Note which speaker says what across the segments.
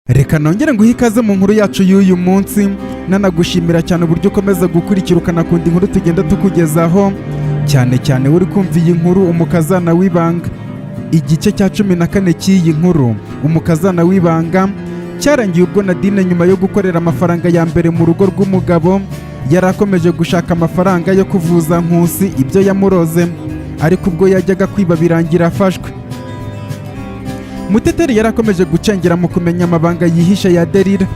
Speaker 1: Reka nongere nguhe ikaze mu nkuru yacu y'uyu munsi, nanagushimira cyane uburyo ukomeza gukurikira ukanakunda inkuru tugenda tukugezaho, cyane cyane uri kumva iyi nkuru umukazana w'ibanga. Igice cya 14 cy'iyi nkuru, umukazana w'ibanga, cyarangiye ubwo Nadine nyuma yo gukorera amafaranga ya mbere mu rugo rw'umugabo, yari akomeje gushaka amafaranga yo kuvuza Nkusi ibyo yamuroze, ariko ubwo yajyaga kwiba birangira afashwe. Muteteri yari akomeje gucengera mu kumenya amabanga yihishe ya Delila.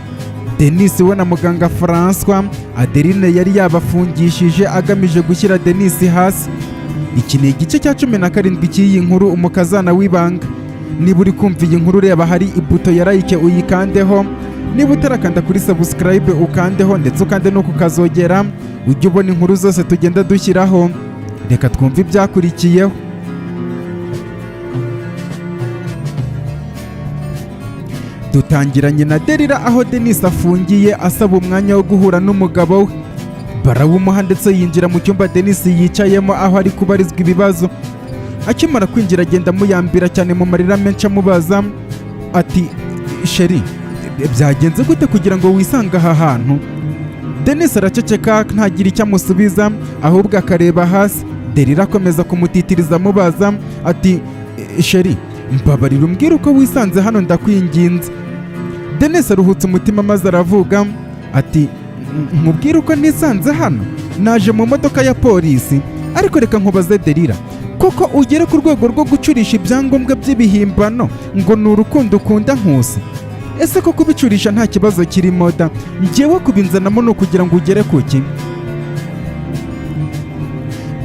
Speaker 1: Denis we na muganga François, Adeline yari yabafungishije agamije gushyira Denis hasi. Iki ni igice cya 17 cy'iyi nkuru umukazana w'ibanga. Niba uri kumva iyi nkuru reba hari ibuto ya like uyikandeho, niba utarakanda kuri subscribe ukandeho ndetse ukande no kukazogera ujye ubona inkuru zose tugenda dushyiraho. Reka twumve ibyakurikiyeho. Dutangiranye na Delila aho Denis afungiye asaba umwanya wo guhura n'umugabo we. Barawumuha ndetse yinjira mu cyumba Denis yicayemo aho ari kubarizwa ibibazo. Akimara kwinjira agenda amuyambira cyane mu marira menshi amubaza ati sheri, byagenze gute kugira ngo wisange aha hantu? Denis araceceka ntagira icyo amusubiza, ahubwo akareba hasi. Delila akomeza kumutitiriza amubaza ati sheri, mbabarira umbwire uko wisanze hano ndakwinginze. Denis aruhutse umutima maze aravuga ati nkubwire uko nisanze hano, naje mu modoka ya polisi, ariko reka nkubaze Delila, koko ugere ku rwego rwo gucurisha ibyangombwa by'ibihimbano ngo ni urukundo ukunda Nkusi? Ese ko kubicurisha nta kibazo kirimo da, njyewe kubinzanamo ni ukugira ngo ugere kuki?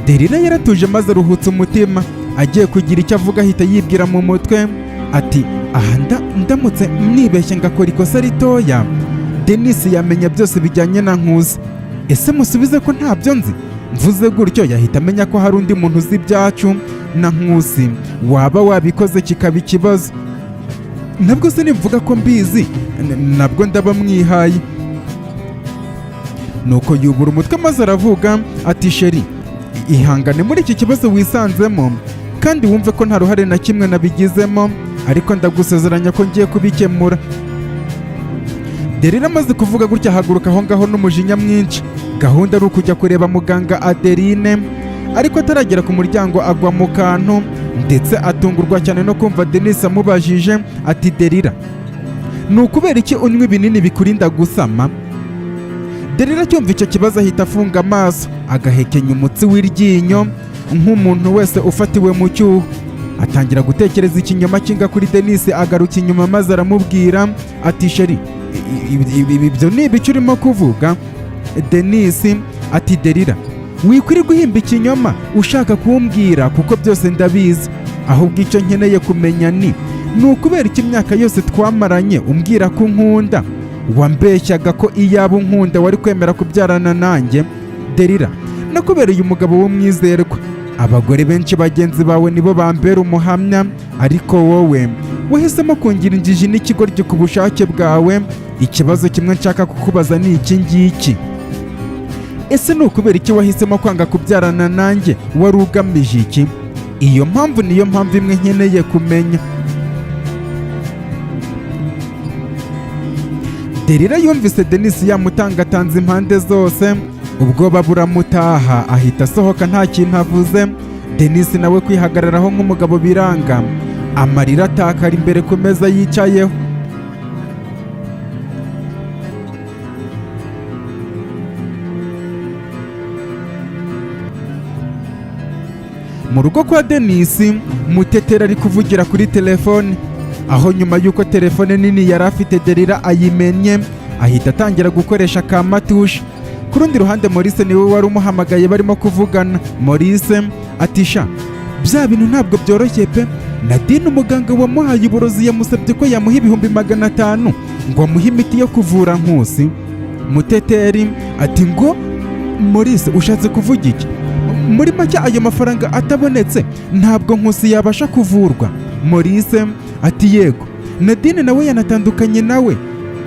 Speaker 1: Delila yaratuje maze aruhutse umutima, agiye kugira icyo avuga ahita yibwira mu mutwe ati aha ndamutse nibeshye ngakora ikosa ritoya, Denis yamenya byose bijyanye na Nkusi. Ese musubize ko ntabyo nzi? Mvuze gutyo yahita amenya ko hari undi muntu uzi ibyacu na Nkusi, waba wabikoze kikaba ikibazo. Nabwo se nimvuga ko mbizi nabwo ndaba mwihaye. Nuko yubura umutwe maze aravuga ati sheri, ihangane muri iki kibazo wisanzemo, kandi wumve ko nta ruhare na kimwe nabigizemo, ariko ndagusezeranya ko ngiye kubikemura. Delila amaze kuvuga gutya ahaguruka aho ngaho n'umujinya mwinshi. Gahunda ari ukujya kureba muganga Adeline, ariko ataragera ku muryango agwa mu kantu, ndetse atungurwa cyane no kumva Denis amubajije ati Delila, ni ukubera iki unywa ibinini bikurinda gusama? Delila cyumva icyo kibazo ahita afunga amaso, agahekenya umutsi w'iryinyo nk'umuntu wese ufatiwe mu cyuho. Atangira gutekereza ikinyoma kinga kuri Denis, agaruka inyuma maze aramubwira ati sheri, ibyo ni ibice urimo kuvuga? Denis ati Delila, wikwiri guhimba ikinyoma ushaka kumbwira kuko byose ndabizi, ahubwo icyo nkeneye kumenya ni ukubera iki imyaka yose twamaranye umbwira ko unkunda? Wambeshyaga ko iyaba unkunda wari kwemera kubyarana nanjye. Delila, nakubereye umugabo w'umwizerwa, abagore benshi bagenzi bawe nibo bambera umuhamya, ariko wowe wahisemo kungira injiji n'ikigoryi ku bushake bwawe. Ikibazo kimwe nshaka kukubaza ni iki ngiki: ese ni ukubera iki wahisemo kwanga kubyarana nanjye? Wari ugamije iki? Iyo mpamvu niyo mpamvu imwe nkeneye kumenya. Delila yumvise Denis yamutangatanze impande zose, ubwoba buramutaha ahita asohoka nta kintu avuze. Denis nawe kwihagararaho nk'umugabo biranga, amarira atakara imbere ku meza yicayeho. Mu rugo kwa Denis, Muteteri ari kuvugira kuri telefone, aho nyuma y'uko telefone nini yari afite Delila ayimenye, ahita atangira gukoresha ka matushe. Ku rundi ruhande Maurice niwe wari umuhamagaye barimo kuvugana. Maurice ati sha, bya bintu ntabwo byoroshye pe. Nadine umuganga wamuhaye uburozi yamusabye ko yamuha 500 ngo amuhe imiti yo kuvura Nkusi. Muteteri ati ngo Maurice ushatse kuvuga iki? Muri make ayo mafaranga atabonetse ntabwo Nkusi yabasha kuvurwa. Maurice ati yego, Nadine nawe yanatandukanye nawe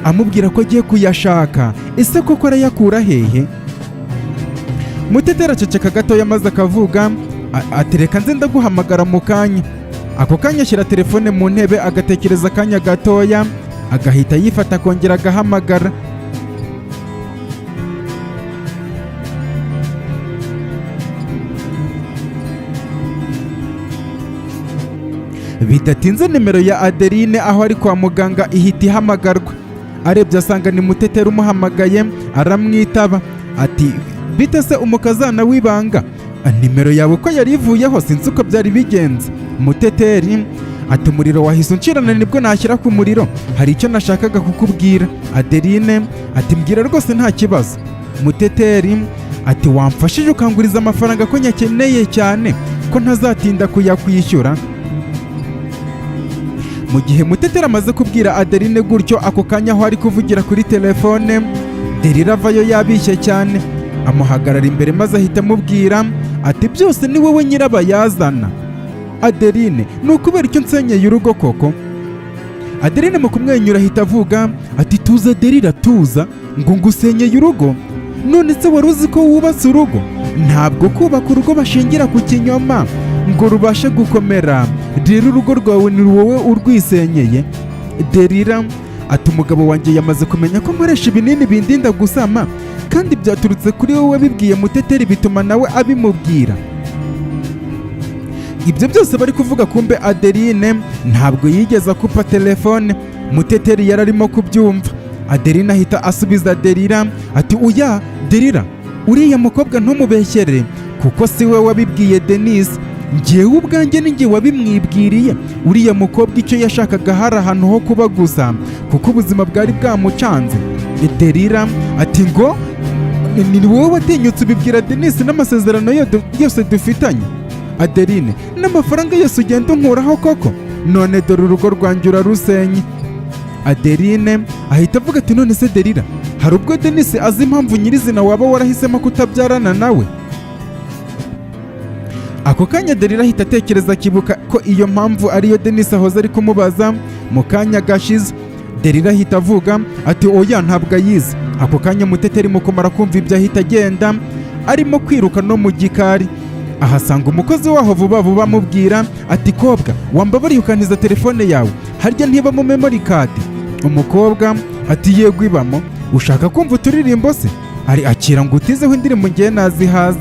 Speaker 1: amubwira ko agiye kuyashaka. Ese koko arayakura hehe? Muteteri aceceka gatoya maze akavuga ati reka nze ndaguhamagara mu kanya. Ako kanya ashyira telefone mu ntebe agatekereza akanya gatoya, agahita yifata akongera agahamagara. Bidatinze nimero ya Adeline aho ari kwa muganga ihita ihamagarwa. Arebye asanga ni Muteteri umuhamagaye, aramwitaba ati bite se umukazana w'ibanga, nimero yawe ko yari ivuyeho sinzi uko byari bigenze. Muteteri ati umuriro wahise uncirana nibwo nashyira ku muriro, hari icyo nashakaga kukubwira. Adeline ati mbwira rwose nta kibazo. Muteteri ati wamfashije ukanguriza amafaranga ko nyakeneye cyane ko ntazatinda kuyakwishyura. Mu gihe Muteteri amaze kubwira Adeline gutyo, ako kanya aho ari kuvugira kuri telefone, Delila avayo yabishye cyane, amuhagarara imbere maze ahita amubwira ati byose ni wowe nyirabayazana. Adeline ni ukubera icyo nsenyeye urugo koko? Adeline mu kumwenyura ahita avuga ati tuza Delila tuza, ngo ngusenyeye urugo? None se wari uzi ko wubatse urugo? Ntabwo kubaka urugo bashingira ku kinyoma ngo rubashe gukomera. Rero urugo rwawe ni wowe urwisenyeye. Delila ati umugabo wanjye yamaze kumenya ko nkoresha ibinini bindinda gusama, kandi byaturutse kuri wowe wabibwiye Muteteri bituma nawe abimubwira. Ibyo byose bari kuvuga, kumbe Adeline ntabwo yigeze akupa telefone. Muteteri yari arimo kubyumva. Adeline ahita asubiza Delila ati uya Delila, uriya mukobwa ntumubeshyere kuko si we wabibwiye Denise, njyewe ubwanjye ni njye wabimwibwiriye. Uriya mukobwa icyo yashakaga hari ahantu ho kuba gusa kuko ubuzima bwari bwamucanze. Delila ati ngo ni wowe watinyutse ubibwira Denise n'amasezerano yose dufitanye? Adeline n'amafaranga yose ugenda unkuraho koko? None dore urugo rwanjye urarusenye. Adeline ahita avuga ati none se Delila, hari ubwo Denise azi impamvu nyirizina waba warahisemo kutabyarana nawe? Ako kanya Delila ahita atekereza akibuka ko iyo mpamvu ariyo Denise ahoze ari kumubaza mu kanya gashize. Delila ahita avuga ati oya ntabwo ayizi. Ako kanya Muteteri mu kumara kumva ibyo ahita agenda arimo kwiruka no mu gikari, ahasanga umukozi waho vuba vuba amubwira ati kobwa wambabariye ukantiza telefone yawe, harya ntibamo memory card? Umukobwa ati yego ibamo. Ushaka kumva uturirimbo se? Ari akira ngo utizeho indirimbo ngiye nazihaza.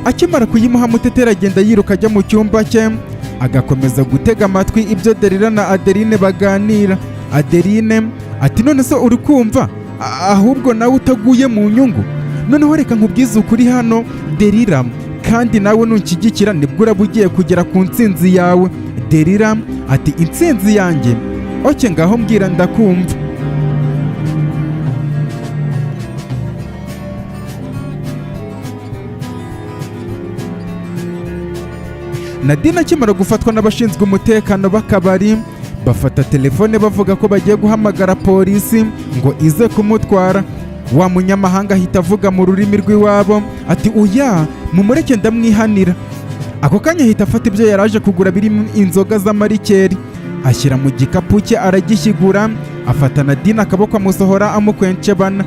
Speaker 1: Akimara kuyimuha Muteteri agenda yiruka ajya mu cyumba cye, agakomeza gutega amatwi ibyo Delila na Adeline baganira. Adeline ati none se uri kumva ahubwo nawe utaguye mu nyungu? Noneho reka nkubwize ukuri hano Delila, kandi nawe nunshyigikira nibwo uraba ugiye kugera ku ntsinzi yawe. Delila ati intsinzi yanjye? Oke ngaho mbwira ndakumva. Nadine akimara gufatwa n'abashinzwe umutekano b'akabari, bafata telefone bavuga ko bagiye guhamagara polisi ngo ize kumutwara. Wa munyamahanga ahita avuga mu rurimi rw'iwabo ati uya mumureke ndamwihanira. Ako kanya ahita afata ibyo yaraje kugura birimo inzoga z'amarikeri, ashyira mu gikapu cye aragishyigura, afata Nadine akaboko amusohora amukwenshebana.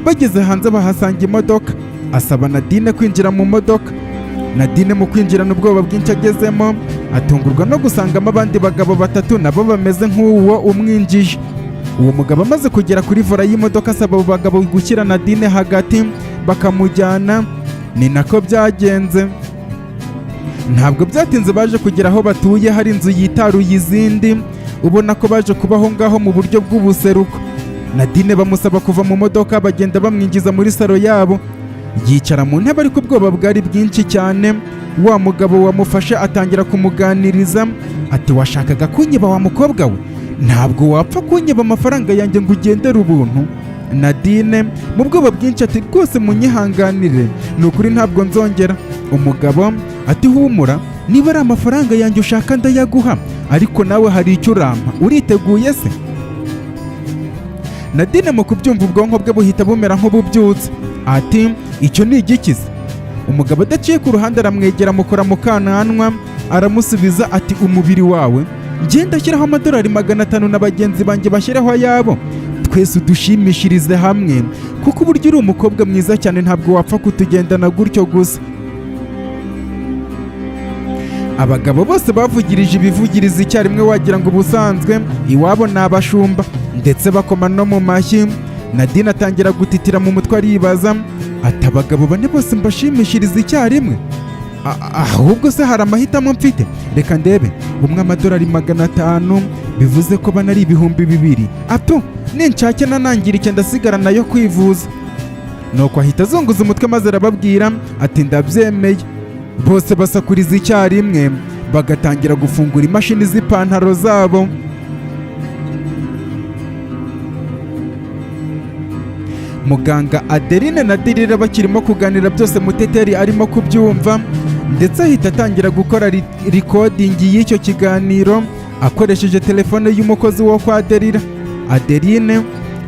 Speaker 1: Bageze hanze bahasanga imodoka, asaba Nadine kwinjira mu modoka. Nadine mu kwinjirana ubwoba bwinshi agezemo, atungurwa no gusangamo abandi bagabo batatu nabo bameze nk'uwo umwinjije. Uwo mugabo amaze kugera kuri vola y'imodoka asaba abo bagabo gushyira Nadine hagati bakamujyana. Ni nako byagenze. Ntabwo byatinze baje kugera aho batuye, hari inzu yitaruye izindi, ubona ko baje kubaho ngaho mu buryo bw'ubuseruko. Nadine bamusaba kuva mu modoka, bagenda bamwinjiza muri salo yabo. Yicara mu ntebe ariko ubwoba bwari bwinshi cyane. Wa mugabo wamufashe atangira kumuganiriza ati washakaga kunyiba wa mukobwa we? Ntabwo wapfa kunyiba amafaranga yanjye ngo ugendere ubuntu. Nadine mu bwoba bwinshi ati rwose munyihanganire, ni ukuri ntabwo nzongera. Umugabo ati humura, niba ari amafaranga yanjye ushaka ndayaguha, ariko nawe hari icyo urampa, uriteguye se? Nadine mu kubyumva ubwonko bwe buhita bumera nk'ububyutse. Ati icyo ni igikiza? Umugabo adaciye ku ruhande aramwegera amukora mu kananwa, aramusubiza ati umubiri wawe ngenda ashyiraho amadolari 500 na bagenzi banjye bashyiraho ayabo, twese udushimishirize hamwe kuko uburyo uri umukobwa mwiza cyane ntabwo wapfa kutugendana gutyo gusa. Abagabo bose bavugirije ibivugiriza icyarimwe wagira ngo ubusanzwe iwabo ni abashumba, ndetse bakoma no mu mashyi. Nadine atangira gutitira mu mutwe aribaza ati abagabo bane bose mbashimishiriza icyarimwe? Ahubwo se hari amahitamo mfite? Reka ndebe, umwe amadolari 500, bivuze ko bana ari 2,000. Apu, ninshake nanangira icyo ndasigara nayo kwivuza. Nuko ahita azunguza umutwe maze arababwira ati ndabyemeye. Bose basakuriza icyarimwe bagatangira gufungura imashini z'ipantaro zabo. Muganga Adeline na Delila bakirimo kuganira byose Muteteri arimo kubyumva, ndetse ahita atangira gukora recording y'icyo kiganiro akoresheje telefone y'umukozi wo kwa Delila. Adeline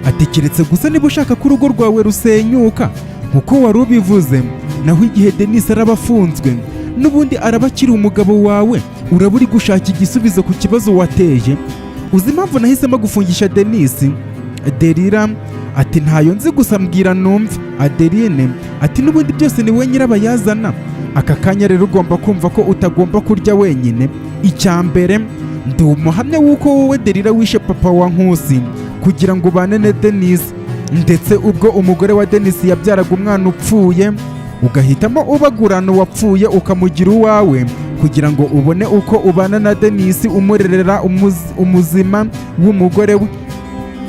Speaker 1: ati kiretse gusa niba ushaka ko urugo rwawe rusenyuka nkuko wari ubivuze, naho igihe Denis araba afunzwe n'ubundi araba akiri umugabo wawe, uraba uri gushaka igisubizo ku kibazo wateje. Uzi impamvu nahisemo gufungisha Denis? Delila ati ntayo nzi, gusa mbwira numve. Adeline ati n'ubundi byose ni we nyirabayazana. Aka kanya rero ugomba kumva ko utagomba kurya wenyine. Icya mbere, ndi umuhamya w'uko wowe Delila wishe papa wa Nkusi kugira ngo ubane na Denis, ndetse ubwo umugore wa Denis yabyaraga umwana upfuye ugahitamo ubagurana uwapfuye ukamugira uwawe kugira ngo ubone uko ubana na Denis umurerera umuzima w'umugore we.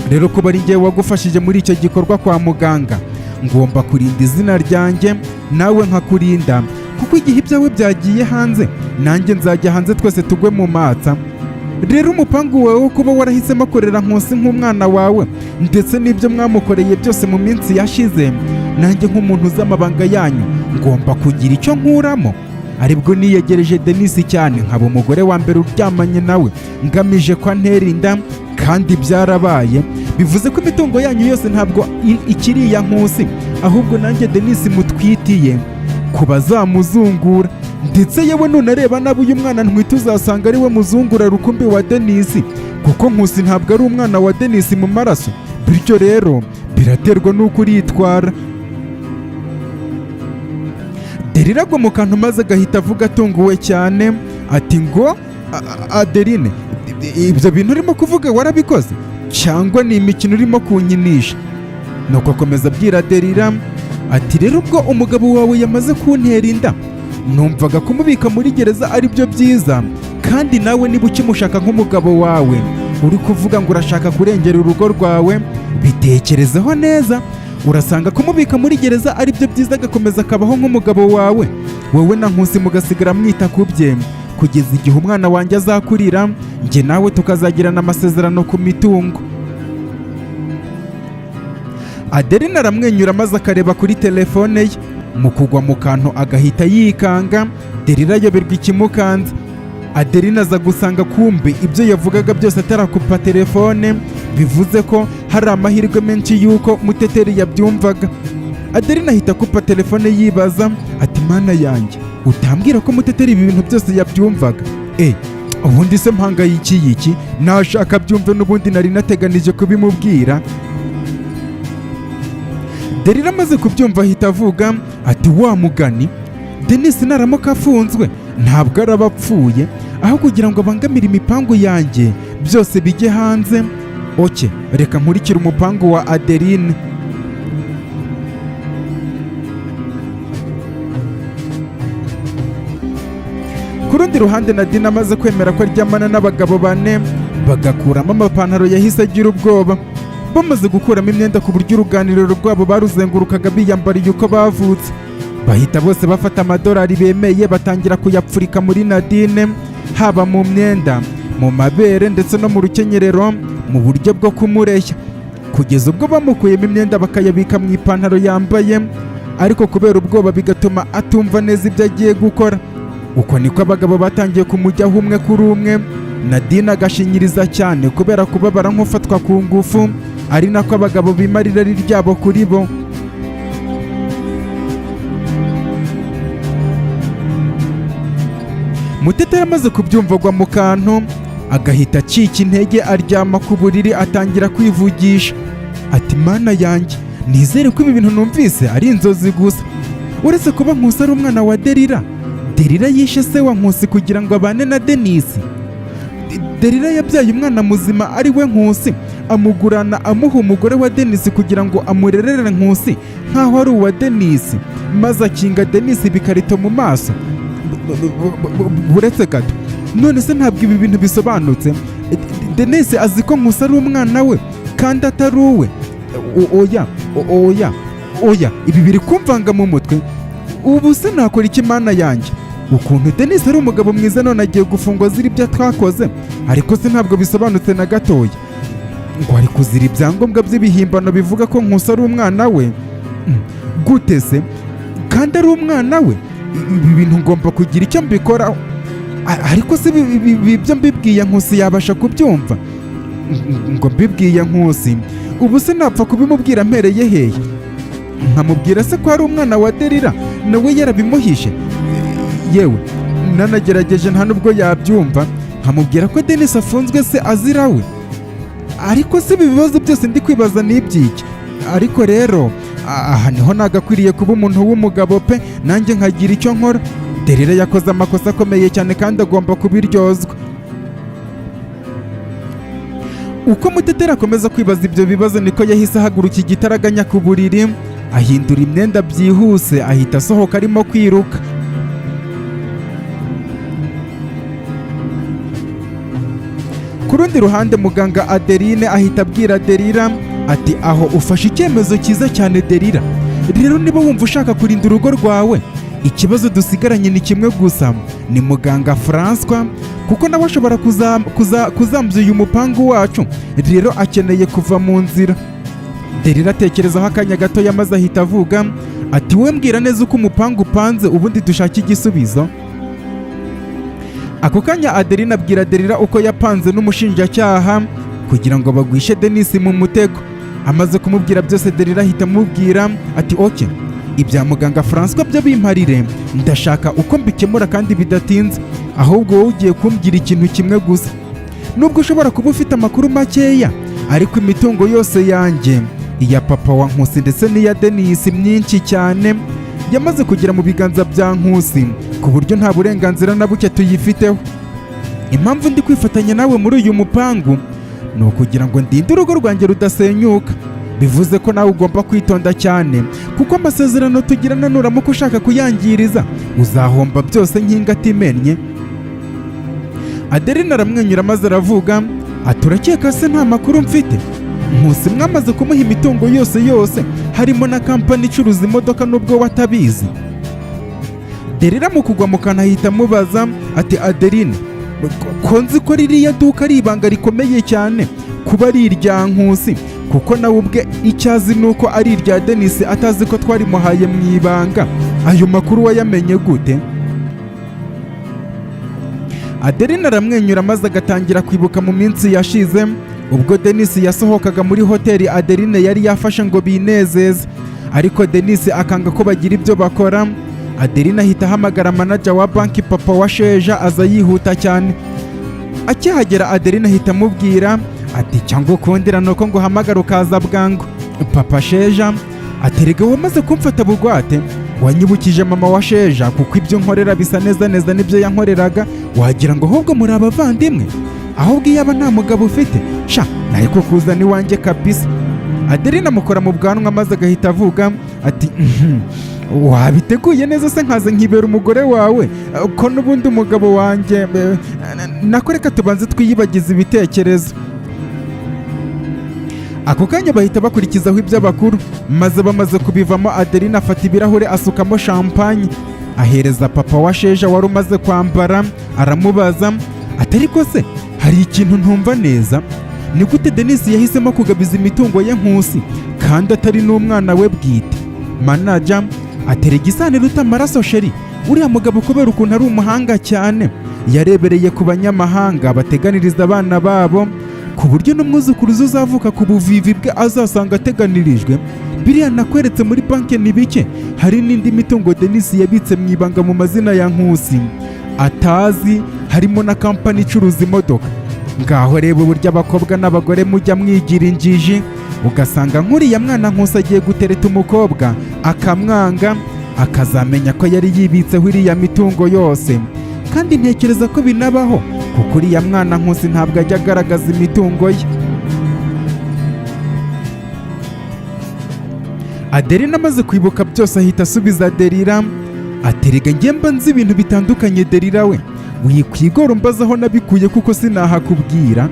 Speaker 1: Rero kuba ari njyewe wagufashije muri icyo gikorwa kwa muganga, ngomba kurinda izina ryanjye nawe nkakurinda, kuko igihe ibyawe byagiye hanze nanjye nzajya hanze, twese tugwe mu matsa. Rero umupangu wawe wo kuba warahisemo korera Nkusi nk'umwana wawe, ndetse n'ibyo mwamukoreye byose mu minsi yashize, nanjye nk'umuntu uzi amabanga yanyu ngomba kugira icyo nkuramo. Aribwo niyegereje Denis cyane, nkaba umugore wa mbere uryamanye nawe ngamije ko antera inda, kandi byarabaye. Bivuze ko imitungo yanyu yose ntabwo ikiri iya Nkusi, ahubwo nanjye Denis mutwitiye kuba zamuzungura, ndetse yewe nunareba nabi uyu mwana ntwite uzasanga ari we muzungura rukumbi wa Denis, kuko Nkusi ntabwo ari umwana wa Denis mu maraso. Bityo rero biraterwa n'uko uritwara. Delila agwa mu kantu maze agahita avuga atunguwe cyane ati ngo Adeline, ibyo bintu urimo kuvuga warabikoze cyangwa ni imikino urimo kunkinisha? Nuko akomeza abwira Delila ati rero ubwo umugabo wawe yamaze kuntera inda, numvaga kumubika muri gereza ari byo byiza, kandi nawe niba ukimushaka nk'umugabo wawe uri kuvuga ngo urashaka kurengera urugo rwawe, bitekerezeho neza. Urasanga kumubika muri gereza ari byo byiza agakomeza akabaho nk'umugabo wawe, wowe na Nkusi mugasigara mwita ku bye kugeza igihe umwana wanjye azakurira, njye nawe tukazagirana amasezerano ku mitungo. Adeline aramwenyura maze akareba kuri telefone ye, mu kugwa mu kantu agahita yikanga. Delila ayoberwa ikimukanze. Adeline aza gusanga kumbe ibyo yavugaga byose atarakupa telefone, bivuze ko hari amahirwe menshi y'uko Muteteri yabyumvaga. Adeline ahita akupa telefone yibaza ati mana yanjye, utambwira ko Muteteri ibi bintu byose yabyumvaga? Ubundi se mpangayikiye iki? Nashaka byumve, n'ubundi nari nateganije kubimubwira. Delila amaze kubyumva ahita avuga ati wa mugani, Denis naramuka afunzwe ntabwo araba apfuye, aho kugira ngo abangamire imipango yanjye byose bijye hanze. Oke, reka nkurikire umupango wa Adeline. Ku rundi ruhande Nadine amaze kwemera ko aryamana n'abagabo bane, bagakuramo amapantaro yahise agira ubwoba. Bamaze gukuramo imyenda ku buryo uruganiriro rwabo baruzengurukaga biyambariye uko bavutse, bahita bose bafata amadolari bemeye batangira kuyapfurika muri Nadine, haba mu myenda, mu mabere ndetse no mu rukenyerero, mu buryo bwo kumureshya, kugeza ubwo bamukuyemo imyenda bakayabika mu ipantaro yambaye, ariko kubera ubwoba bigatuma atumva neza ibyo agiye gukora. Uko niko abagabo batangiye kumujyaho umwe kuri umwe. Nadine agashinyiriza cyane kubera kubabara nk'ufatwa ku ngufu, ari nako abagabo bimarira ari ryabo kuri bo. Muteteri amaze kubyumva agwa mu kantu, agahita acika intege, aryama ku buriri atangira kwivugisha ati mana yanjye, nizere ko ibi bintu numvise ari inzozi gusa. Uretse kuba Nkusi ari umwana wa Delila, Delila yishe se wa Nkusi kugira ngo abane na Denisi. Delila yabyaye umwana muzima ari we Nkusi, amugurana amuha umugore wa Denisi kugira ngo amurerere Nkusi nk'aho ari uwa Denisi, maze akinga Denisi ibikarito mu maso. Buretse gato, none se ntabwo ibi bintu bisobanutse? Denisi azi ko Nkusi ari umwana we kandi atari uwe. Oya, ibi biri kumvanga mu mutwe. Ubu se nakora iki mana yanjye? Ukuntu Denisi ari umugabo mwiza none agiye gufungwa ziri ibyo twakoze, ariko se ntabwo bisobanutse na gatoya. Ngo ari kuzira ibyangombwa by'ibihimbano bivuga ko Nkusi ari umwana we. Gute se kandi ari umwana we? Ibi bintu ngomba kugira icyo mbikoraho. Ariko se ibyo mbibwiye Nkusi yabasha kubyumva? Ngo mbibwiye Nkusi, ubu se napfa kubimubwira mpereye hehe? Nkamubwira se ko ari umwana wa Delila nawe yarabimuhishe? Yewe nanagerageje nta nubwo yabyumva, nkamubwira ko Denisi afunzwe se azira we. Ariko se ibi bibazo byose ndi kwibaza ni iby'iki? Ariko rero aha niho nagakwiriye kuba umuntu w'umugabo pe, nanjye nkagira icyo nkora. Delila yakoze amakosa akomeye cyane kandi agomba kubiryozwa. Uko Muteteri akomeza kwibaza ibyo bibazo, niko yahise ahaguruka igitaraganya ku buriri, ahindura imyenda byihuse, ahita asohoka arimo kwiruka. Ku rundi ruhande muganga Adeline ahita abwira Delila ati, aho ufashe icyemezo cyiza cyane Delila. Rero niba wumva ushaka kurinda urugo rwawe, ikibazo dusigaranye ni kimwe gusa, ni muganga François, kuko nawe ashobora kuzambuza uyu mupangu wacu. Rero akeneye kuva mu nzira. Delila atekerezaho akanya gato, yamaze ahita avuga ati, we mbwira neza uko umupangu upanze ubundi dushake igisubizo. Ako kanya Adeline abwira Delila uko yapanze n'umushinjacyaha kugira ngo bagwishe Denisi mu mutego. Amaze kumubwira byose, Delila ahita amubwira ati, oke, ibya muganga François byo bimparire, ndashaka uko mbikemura kandi bidatinze. Ahubwo wowe ugiye kumbwira ikintu kimwe gusa. Nubwo ushobora kuba ufite amakuru makeya, ariko imitungo yose yanjye, iya papa wa Nkusi ndetse n'iya Denisi myinshi cyane, yamaze kugera mu biganza bya Nkusi, ku buryo nta burenganzira na buke tuyifiteho. Impamvu ndi kwifatanya nawe muri uyu mupangu ni ukugira ngo ndinde urugo rwanjye rudasenyuka. Bivuze ko nawe ugomba kwitonda cyane, kuko amasezerano tugirana nuramuka ushaka kuyangiriza, uzahomba byose nk'ingati imennye. Adeline aramwenyura maze aravuga ati, urakeka se nta makuru mfite? Nkusi mwamaze kumuha imitungo yose harimo na kampani icuruza imodoka nubwo watabizi. Delila mu kugwa mu kantu ahita amubaza ati, Adeline, ko nzi ko ririya duka ari ibanga rikomeye cyane kuba ari irya Nkusi, kuko nawe ubwe icyo azi ni uko ari irya Denisi, atazi ko twarimuhaye mu ibanga. Ayo makuru wayamenye gute? Adeline aramwenyura maze agatangira kwibuka mu minsi yashize, ubwo Denisi yasohokaga muri hoteli Adeline yari yafashe ngo binezeze, ariko Denisi akanga ko bagira ibyo bakora. Adeline ahita ahamagara manager wa banki papa wa Sheja, aza yihuta cyane. Akihagera Adeline ahita amubwira ati, cyangwa ukundira nuko ngo uhamagara ukaza bwangu. Papa Sheja ati, erega wamaze kumfata bugwate, wanyibukije mama wa Sheja, kuko ibyo nkorera bisa neza nibyo yankoreraga, wagira ngo ahubwo muri abavandimwe. Ahubwo iyaba nta mugabo ufite, sha naye ko kuzana iwanjye kabisa. Adeline amukora mu bwanwa maze agahita avuga ati, wabiteguye neza se nkaza nkibera umugore wawe, ko n'ubundi umugabo wanjye nako reka tubanze twiyibagiza ibitekerezo. Ako kanya bahita bakurikizaho iby'abakuru, maze bamaze kubivamo Adeline afata ibirahure asukamo champagne, ahereza papa wa Sheja wari umaze kwambara, aramubaza ati, ariko se hari ikintu ntumva neza, ni gute Denisi yahisemo kugabiza imitungo ye Nkusi kandi atari n'umwana we bwite? Manager aterega isano iruta amaraso sheri, uriya mugabo kubera ukuntu ari umuhanga cyane, yarebereye ku banyamahanga bateganiriza abana babo, ku buryo n'umwuzukuruza uzavuka ku buvivi bwe azasanga ateganirijwe. Biriya nakweretse muri banki ni bike, hari n'indi mitungo Denisi yabitse mu ibanga mu mazina ya Nkusi atazi, harimo na kampani icuruza imodoka. Ngaho reba uburyo abakobwa n'abagore mujya mwigira injiji, ugasanga nk'uriya mwana Nkusi agiye gutereta umukobwa akamwanga, akazamenya ko yari yibitseho iriya mitungo yose. Kandi ntekereza ko binabaho kuko uriya mwana Nkusi ntabwo ajya agaragaza imitungo ye. Adeline amaze kwibuka byose ahita asubiza Delila ati rega njye mba nzi ibintu bitandukanye Delila we, wikwigora umbaza aho nabikuye kuko sinahakubwira.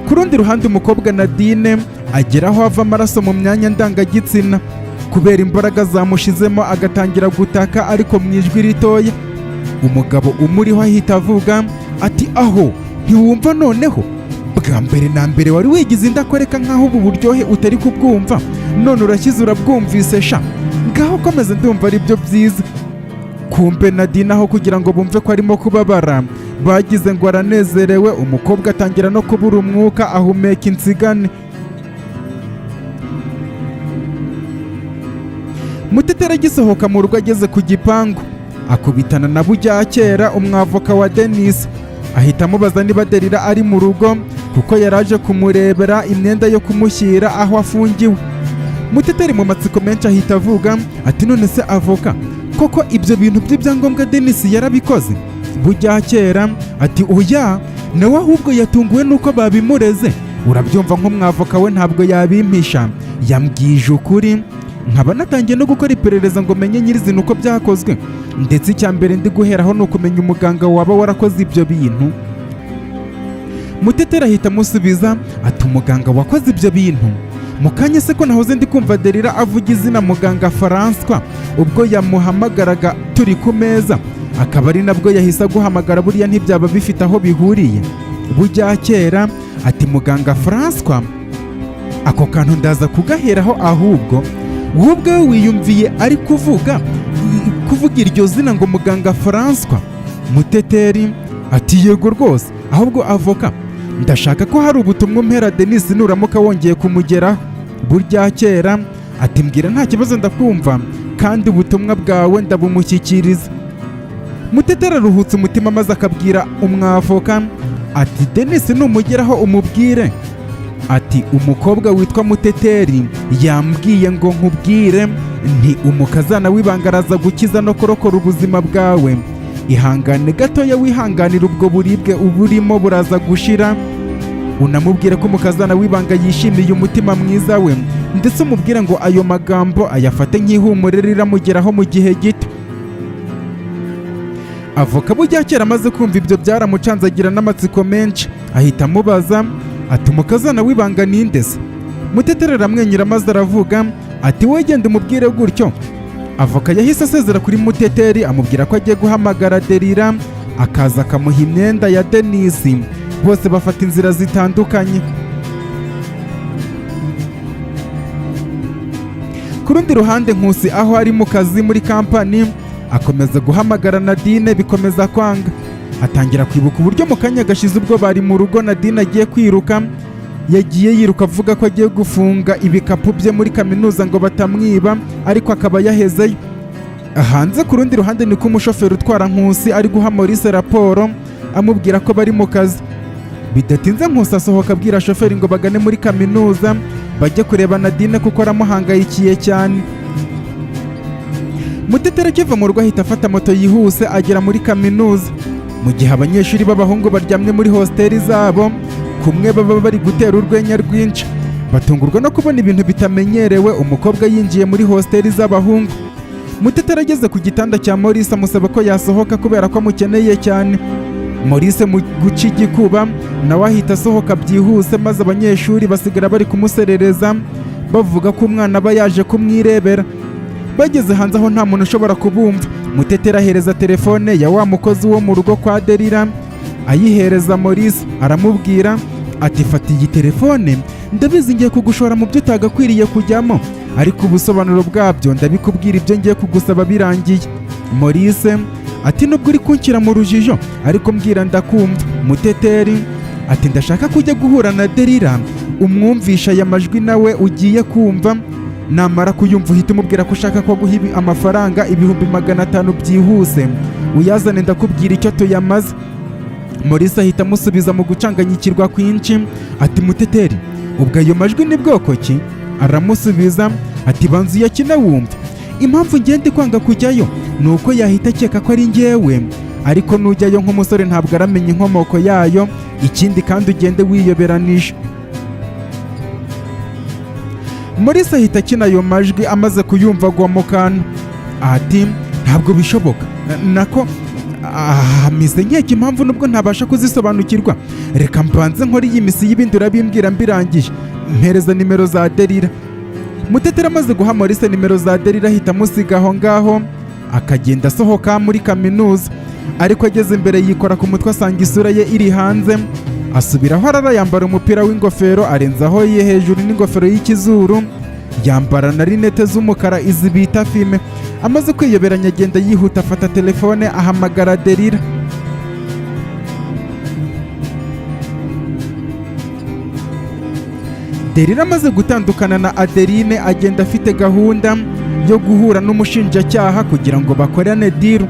Speaker 1: Ku rundi ruhande umukobwa Nadine agera aho ava amaraso mu myanya ndangagitsina kubera imbaraga zamushizemo agatangira gutaka ariko mu ijwi ritoya. Umugabo umuriho ahita avuga ati aho ntiwumva noneho? Bwa mbere na mbere wari wigize indakwereka nk'aho ubu buryohe utari kubwumva, none urashyize urabwumvise sha, ngaho komeza ndumva ari byo byiza. Kumbe Nadine aho kugira ngo bumve ko arimo kubabara bagize ngo aranezerewe. Umukobwa atangira no kubura umwuka ahumeka insigane. Muteteri agisohoka mu rugo ageze ku gipangu akubitana na Buryakera umwavoka wa Denise, ahita amubaza niba Delila ari mu rugo kuko yaraje kumurebera imyenda yo kumushyira aho afungiwe. Muteteri mu matsiko menshi ahita avuga ati none se avoka koko ibyo bintu by'ibyangombwa Denise yarabikoze? Buryakera ati oya, nawe ahubwo yatunguwe nuko babimureze. Urabyumva nk'umwavoka we ntabwo yabimpisha, yambwije ukuri. Nkaba natangiye no gukora iperereza ngo menye nyirizina uko byakozwe, ndetse icya mbere ndi guheraho ni ukumenya umuganga waba warakoze ibyo bintu. Muteteri ahita amusubiza ati umuganga wakoze ibyo bintu? Mu kanya se ko nahoze ndi kumva Delila avuga izina muganga François ubwo yamuhamagaraga turi ku meza, akaba ari nabwo yahise aguhamagara, buriya ntibyaba bifite aho bihuriye. Buryakera ati muganga François, ako kantu ndaza kugaheraho, ahubwo wowe ubwawe wiyumviye ari kuvuga iryo zina ngo muganga François? Muteteri ati yego rwose, ahubwo avoka ndashaka ko hari ubutumwa umpera Denise nuramuka wongeye kumugeraho. Buryakera ati mbwira nta kibazo ndakumva kandi ubutumwa bwawe ndabumushyikiriza. Muteteri aruhutse umutima maze akabwira umwavoka ati Denise numugeraho umubwire ati umukobwa witwa Muteteri yambwiye ngo nkubwire nti umukazana w'ibanga araza gukiza no kurokora ubuzima bwawe. Ihangane gatoya wihanganira ubwo buribwe uburimo buraza gushira. Unamubwire ko umukazana w'ibanga yishimiye umutima mwiza we, ndetse umubwire ngo ayo magambo ayafate nk'ihumure riramugeraho mu gihe gito. Avoka Buryakera amaze kumva ibyo byaramucanzagira n'amatsiko menshi, ahita amubaza ati umukazana w'ibanga ninde se? Muteteri aramwenyura maze aravuga ati wowe genda umubwire gutyo. Avoka yahise asezera kuri Muteteri amubwira ko agiye guhamagara Delila akaza akamuha imyenda ya Denise. Bose bafata inzira zitandukanye. Ku rundi ruhande Nkusi aho ari mu kazi muri kampani akomeza guhamagara Nadine bikomeza kwanga. Atangira kwibuka uburyo mu kanya gashize ubwo bari mu rugo Nadine agiye kwiruka, yagiye yiruka avuga ko agiye gufunga ibikapu bye muri kaminuza ngo batamwiba, ariko akaba yahezeyo. Hanze ku rundi ruhande niko umushoferi utwara Nkusi ari guha Maurice raporo amubwira ko bari mu kazi. Bidatinze Nkusi asohoka abwira shoferi ngo bagane muri kaminuza bajye kureba Nadine kuko aramuhangayikiye cyane. Muteteri akiva mu rugo ahita afata moto yihuse agera muri kaminuza, mu gihe abanyeshuri b'abahungu baryamye muri hosteli zabo. Kumwe baba bari gutera urwenya rwinshi, batungurwa no kubona ibintu bitamenyerewe. Umukobwa yinjiye muri hosteli z'abahungu. Muteteri ageze ku gitanda cya Maurice amusaba ko yasohoka kubera ko amukeneye cyane. Maurice mu guca igikuba nawe ahita asohoka byihuse, maze abanyeshuri basigara bari kumuserereza bavuga ko umwana aba yaje kumwirebera. Bageze hanze aho nta muntu ushobora kubumva, Muteteri ahereza telefone ya wa mukozi wo mu rugo kwa Delila ayihereza Maurice, aramubwira ati fata iyi telefone, ndabizi ngiye kugushora mu byo utagakwiriye kujyamo, ariko ubusobanuro bwabyo ndabikubwira ibyo ngiye kugusaba birangiye. Maurice ati nubwo uri kunshyira mu rujijo ariko mbwira ndakumva. Muteteri ati ndashaka kujya guhura na Delila umwumvisha aya majwi nawe ugiye kumva, namara kuyumva uhita umubwira ko ushaka ko guha amafaranga 500 byihuse, uyazane ndakubwira icyo tuyamaze. Maurice ahita amusubiza mu gucanganyikirwa kwinshi ati Muteteri ubwo ayo majwi ni bwoko ki? Aramusubiza ati banza uyakine wumve. Impamvu ngende kwanga kujyayo ni uko yahita akeka ko ari njyewe, ariko nujyayo nk'umusore ntabwo aramenya inkomoko yayo, ikindi kandi ugende wiyoberanije. Maurice ahita akina ayo majwi, amaze kuyumva agwa mu kantu ati ntabwo bishoboka, nako mise nkeka impamvu nubwo ntabasha kuzisobanukirwa, reka mbanze nkore iyi misi y'ibindi urabimbwira mbirangije, mpereza nimero za Delila. Muteteri amaze guha Maurice nimero za Delila ahita amusiga aho ngaho akagenda asohoka muri kaminuza, ariko ageze imbere yikora ku mutwe asanga isura ye iri hanze, asubiraho arara yambara umupira w'ingofero arenzaho ye hejuru n'ingofero y'ikizuru, yambara na rinete z'umukara izi bita fime. Amaze kwiyoberanya agenda yihuta afata telefone ahamagara Delila. Delila amaze gutandukana na Adeline agenda afite gahunda yo guhura n'umushinjacyaha kugira ngo bakorane deal,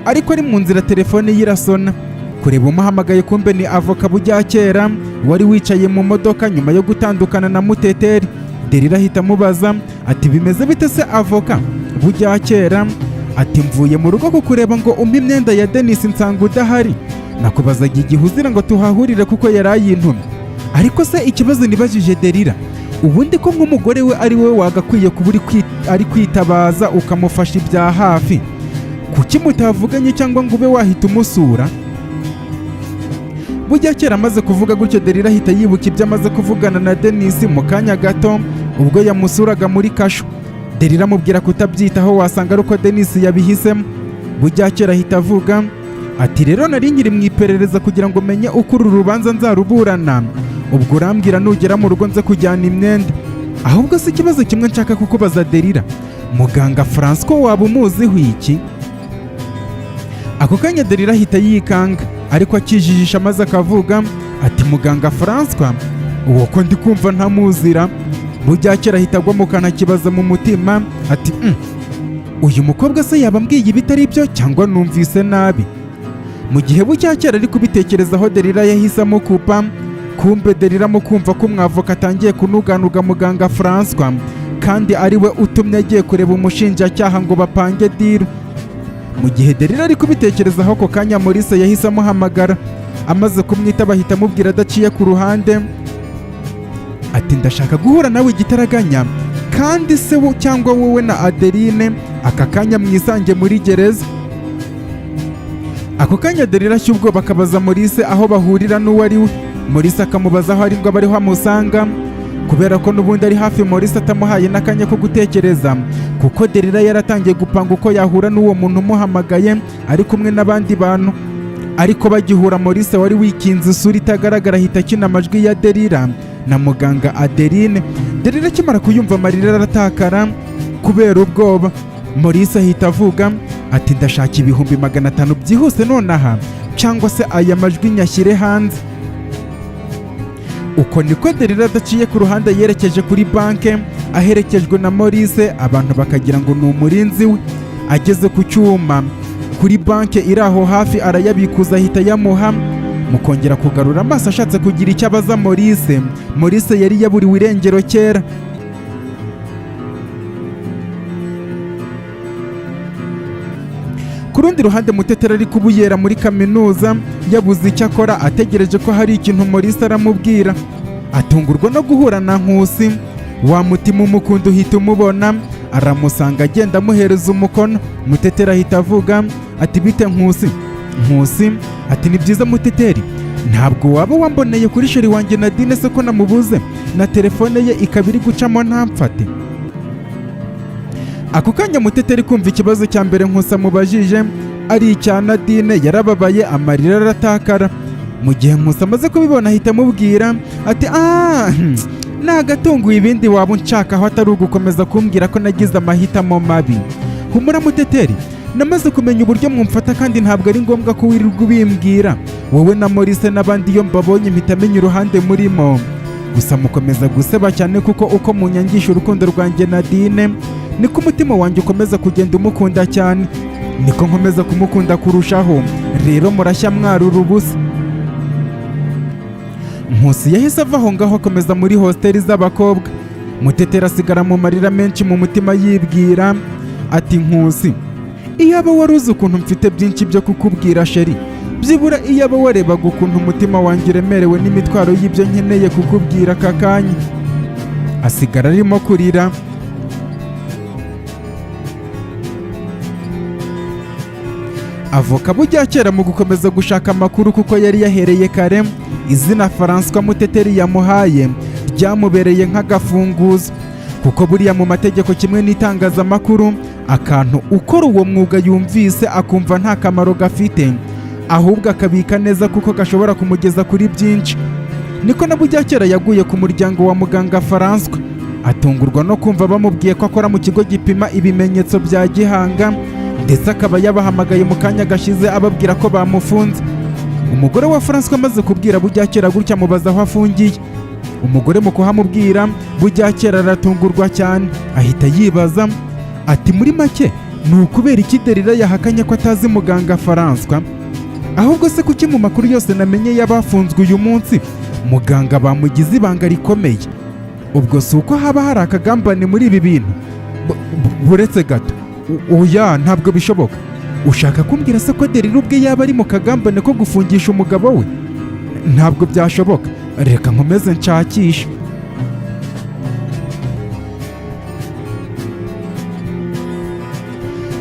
Speaker 1: ariko ari mu nzira telefone ye irasona, kureba umuhamagaye kumbe ni avoka Buryakera wari wicaye mu modoka nyuma yo gutandukana na Muteteri. Delila ahita amubaza ati bimeze bite se avoka Buryakera? Ati mvuye mu rugo kukureba ngo umpe imyenda ya Denis nsanga udahari, nakubazaga igihe uzira ngo tuhahurire kuko yari ayintumye. Ariko se ikibazo nibajije Delila, ubundi ko nk'umugore we ari we wagakwiye kuba ari kwitabaza ukamufasha ibya hafi, kuki mutavuganye cyangwa ngo ube wahita umusura? Buryakera amaze kuvuga gutyo Delila ahita yibuka ibyo amaze kuvugana na Denis mu kanya gato ubwo yamusuraga muri kasho. Delila amubwira kutabyitaho, wasanga ari uko Denis yabihisemo. Buryakera ahita avuga ati rero nari nkiri mu iperereza kugira ngo menye uko uru rubanza nzaruburana, ubwo urambwira nugera mu rugo nze kujyana imyenda. Ahubwo si ikibazo kimwe nshaka kukubaza Delila, muganga Francois waba umuziho iki? Ako kanya Delila ahita yikanga, ariko akijijisha maze akavuga ati muganga Francois uwo ko ndi kumva ntamuzira. Buryakera ahita agwa mu kantu akibaza mu mutima ati uyu mukobwa se yaba mbwiye ibitari byo cyangwa numvise nabi? Mu gihe Buryakera ari kubitekerezaho Delila yahise amukupa, kumbe Delila mu kumva ko umwavoka atangiye kunuganuga muganga Francois kandi ari we utumye agiye kureba umushinjacyaha ngo bapange deal. Mu gihe Delila ari kubitekerezaho ako kanya Maurice yahise amuhamagara, amaze kumwitaba ahita amubwira adaciye ku ruhande ati ndashaka guhura nawe igitaraganya, kandi se cyangwa wowe na Adeline aka kanya mwisange muri gereza. Ako kanya Delila ashya ubwoba akabaza Maurice aho bahurira n'uwo ari we. Maurice akamubaza aho ari ngo abe ariho amusanga, kubera ko n'ubundi ari hafi Maurice atamuhaye n'akanya ko gutekereza, kuko Delila yaratangiye gupanga uko yahura n'uwo muntu umuhamagaye ari kumwe n'abandi bantu. Ariko bagihura Maurice wari wikinze isura itagaragara ahita akina amajwi ya Delila na muganga Adeline. Delila akimara kuyumva amarira aratakara kubera ubwoba. Maurice ahita avuga ati ndashaka 500 byihuse nonaha, cyangwa se aya majwi nyashyire hanze. Uko niko Delila adaciye ku ruhande yerekeje kuri banke aherekejwe na Maurice, abantu bakagira ngo ni umurinzi we. Ageze ku cyuma kuri banke iri aho hafi arayabikuza ahita yamuha. Mukongera kugarura amaso ashatse kugira icyo abaza Maurice, Maurice yari yaburiwe irengero kera. Ku rundi ruhande Muteteri ari kubuyera muri kaminuza yabuze icyo akora, ategereje ko hari ikintu Maurice aramubwira. Atungurwa no guhura na Nkusi, wa mutima umukunda uhita umubona, aramusanga agenda amuhereza umukono. Muteteri ahita avuga ati bite Nkusi? Nkusi ati ni byiza Muteteri, ntabwo waba wamboneye kuri sheri wanjye Nadine se ko namubuze na telefone ye ikaba iri gucamo ntamfate? Ako kanya Muteteri kumva ikibazo cya mbere Nkusi amubajije ari icya Nadine yarababaye, amarira aratakara. Mu gihe Nkusi amaze kubibona ahita amubwira ati nagatunguye ibindi waba unshaka aho atari ugukomeza kumbwira ko nagize amahitamo mabi. Humura Muteteri, namaze kumenya uburyo mwumfata kandi ntabwo ari ngombwa ko wirirwa ubimbwira. Wowe na Maurice n'abandi iyo mbabonye mpita menya uruhande murimo. Gusa mukomeza guseba cyane kuko uko munyangisha urukundo rwanjye Nadine niko umutima wanjye ukomeza kugenda umukunda cyane, niko nkomeza kumukunda kurushaho. Rero murashya mwarura ubusa. Nkusi yahise ava aho ngaho akomeza muri hosteli z'abakobwa. Muteteri asigara mu marira menshi mu mutima yibwira ati Nkusi, iyaba wari uzi ukuntu mfite byinshi byo kukubwira sheri, byibura iyaba warebaga ukuntu umutima wanjye uremerewe n'imitwaro y'ibyo nkeneye kukubwira aka kanya. Asigara arimo kurira. Avoka Buryakera mu gukomeza gushaka amakuru kuko yari yahereye kare, izina François Muteteri yamuhaye ryamubereye nk'agafunguzo, kuko buriya mu mategeko kimwe n'itangazamakuru, akantu ukora uwo mwuga yumvise akumva nta kamaro gafite, ahubwo akabika neza kuko gashobora kumugeza kuri byinshi. Niko na Buryakera yaguye ku muryango wa muganga François, atungurwa no kumva bamubwiye ko akora mu kigo gipima ibimenyetso bya gihanga, ndetse akaba yabahamagaye mu kanya gashize ababwira ko bamufunze. Umugore wa François amaze kubwira Buryakera gutya amubaza aho afungiye. Umugore mu kuhamubwira, Buryakera aratungurwa cyane, ahita yibaza ati muri make ni ukubera iki Delila yahakanye ko atazi muganga François? Ahubwo se kuki mu makuru yose namenye y'abafunzwe uyu munsi muganga bamugize ibanga rikomeye? Ubwo si uko haba hari akagambane muri ibi bintu? Buretse gato, oya ntabwo bishoboka. Ushaka kumbwira se ko Delila ubwe yaba ari mu kagambane ko gufungisha umugabo we? Ntabwo byashoboka, reka nkomeze nshakishe.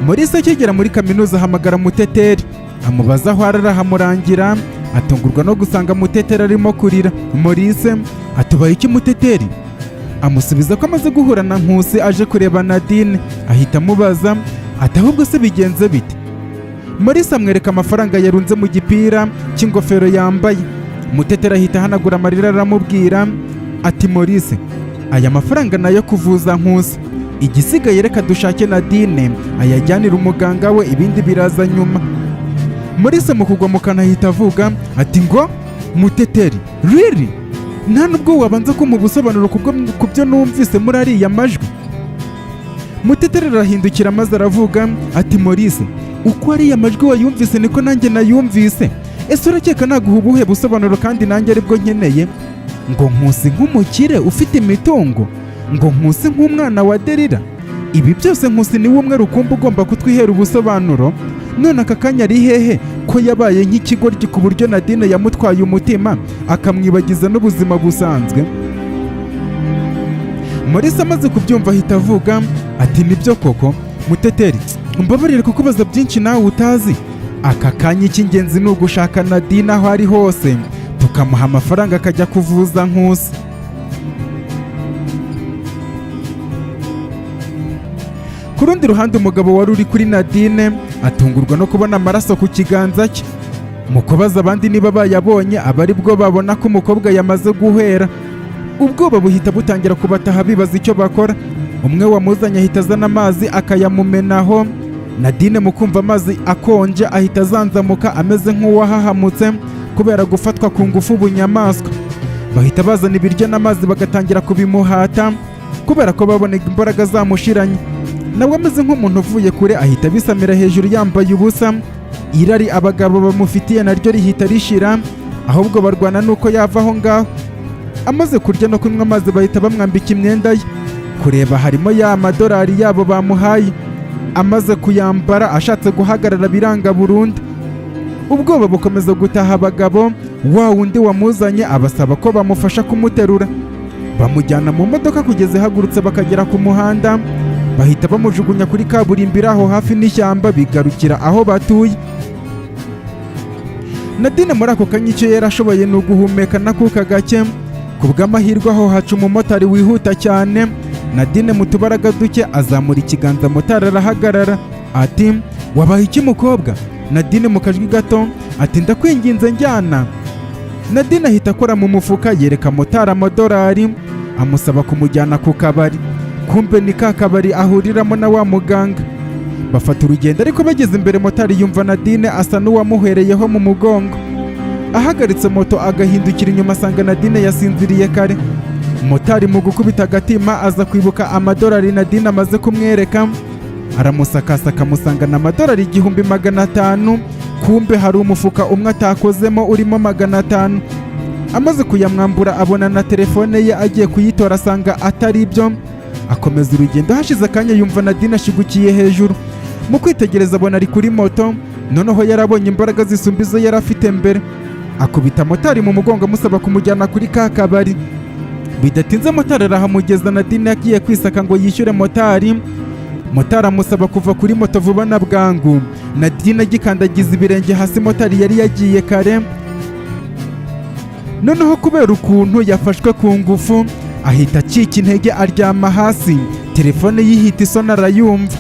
Speaker 1: Maurice akigera muri kaminuza ahamagara Muteteri, amubaza aho arahamurangira. Atungurwa no gusanga Muteteri arimo kurira. Maurice atubaye iki Muteteri? Amusubiza ko amaze guhura na Nkusi aje kureba Nadine. Ahita amubaza ati ahubwo se bigenze bite? Maurice amwereka amafaranga yarunze mu gipira cy'ingofero yambaye. Muteteri ahita ahanagura amarira aramubwira ati Maurice, aya mafaranga nayo kuvuza Nkusi, igisigaye reka dushake Nadine ayajyanira umuganga we, ibindi biraza nyuma. Maurice mu kugwa mu kantu ahita avuga ati ngo Muteteri, really? Nta nubwo wabanza kumpa ubusobanuro ku byo numvise muri ariya majwi? Muteteri arahindukira maze aravuga ati Maurice, uko ariya majwi wayumvise niko nanjye nayumvise. Ese urakeka naguha ubuhe busobanuro kandi nanjye aribwo nkeneye? Ngo Nkusi nk'umukire ufite imitungo? Ngo Nkusi nk'umwana wa Delila? Ibi byose Nkusi niwe umwe rukumbi ugomba kutwihera ubusobanuro. None aka kanya ari hehe ko yabaye nk'ikigoryi ku buryo Nadine yamutwaye umutima akamwibagiza n'ubuzima busanzwe? Maurice amaze kubyumva ahita avuga ati nibyo koko Muteteri, mbabarire kukubaza byinshi nawe utazi. Aka kanya icy'ingenzi ni ugushaka Nadine aho ari hose, tukamuha amafaranga akajya kuvuza Nkusi. Ku rundi ruhande umugabo wari uri kuri Nadine atungurwa no kubona amaraso ku kiganza cye. Mu kubaza abandi niba bayabonye, aba ari bwo babona ko umukobwa yamaze guhera. Ubwoba buhita butangira kubataha bibaza icyo bakora. Umwe wamuzanye ahita azana amazi akayamumenaho. Nadine mu kumva amazi akonje ahita azanzamuka ameze nk'uwahahamutse kubera gufatwa ku ngufu bunyamaswa. Bahita bazana ibiryo n'amazi bagatangira kubimuhata kubera ko babonega imbaraga zamushiranye. Nawe ameze nk'umuntu uvuye kure ahita bisamira hejuru yambaye ubusa. Irari abagabo bamufitiye naryo rihita rishira, ahubwo barwana nuko yava aho ngaho. Amaze kurya no kunywa amazi bahita bamwambika imyenda ye. Kureba harimo ya madolari yabo bamuhaye. Amaze kuyambara ashatse guhagarara biranga burundu. Ubwoba bukomeza gutaha abagabo. Wa wundi wamuzanye abasaba ko bamufasha kumuterura. Bamujyana mu modoka kugeza ihagurutse bakagera ku muhanda. Bahita bamujugunya kuri kaburimbo iri aho hafi n'ishyamba, bigarukira aho batuye. Nadine muri ako kanya icyo yarashoboye ni uguhumeka n'akuka gake. Ku bw'amahirwe aho haca umumotari wihuta cyane. Nadine mu tubaraga duke azamura ikiganza, motari arahagarara ati wabaye iki mukobwa? Nadine mu kajwi gato ati ndakwinginze njyana. Nadine ahita akora mu mufuka yereka motari amadolari, amusaba kumujyana ku kabari. Kumbe ni ka kabari ahuriramo na wa muganga. Bafata urugendo, ariko bageze imbere motari yumva Nadine asa n'uwamuhereyeho mu mugongo. Ahagaritse moto agahindukira inyuma asanga Nadine yasinziriye kare. Motari mu gukubita agatima aza kwibuka amadolari Nadine amaze kumwereka. Aramusakasaka amusangana amadolari 1500. Kumbe hari umufuka umwe atakozemo urimo 500. amaze kuyamwambura abona na telefone ye agiye kuyitora asanga atari byo. Akomeza urugendo, hashize akanya yumva Nadine ashigukiye hejuru. Mu kwitegereza abona ari kuri moto, noneho yarabonye imbaraga zisumba izo yari afite mbere. Akubita motari mu mugongo amusaba kumujyana kuri ka kabari. Bidatinze motari arahamugeza, Nadine yagiye kwisaka ngo yishyure motari. Motari amusaba kuva kuri moto vuba na bwangu. Nadine agikandagiza ibirenge hasi, motari yari yagiye kare. Noneho kubera ukuntu yafashwe ku ngufu, ahita acika intege aryama hasi. Telefone yihita isona arayumva.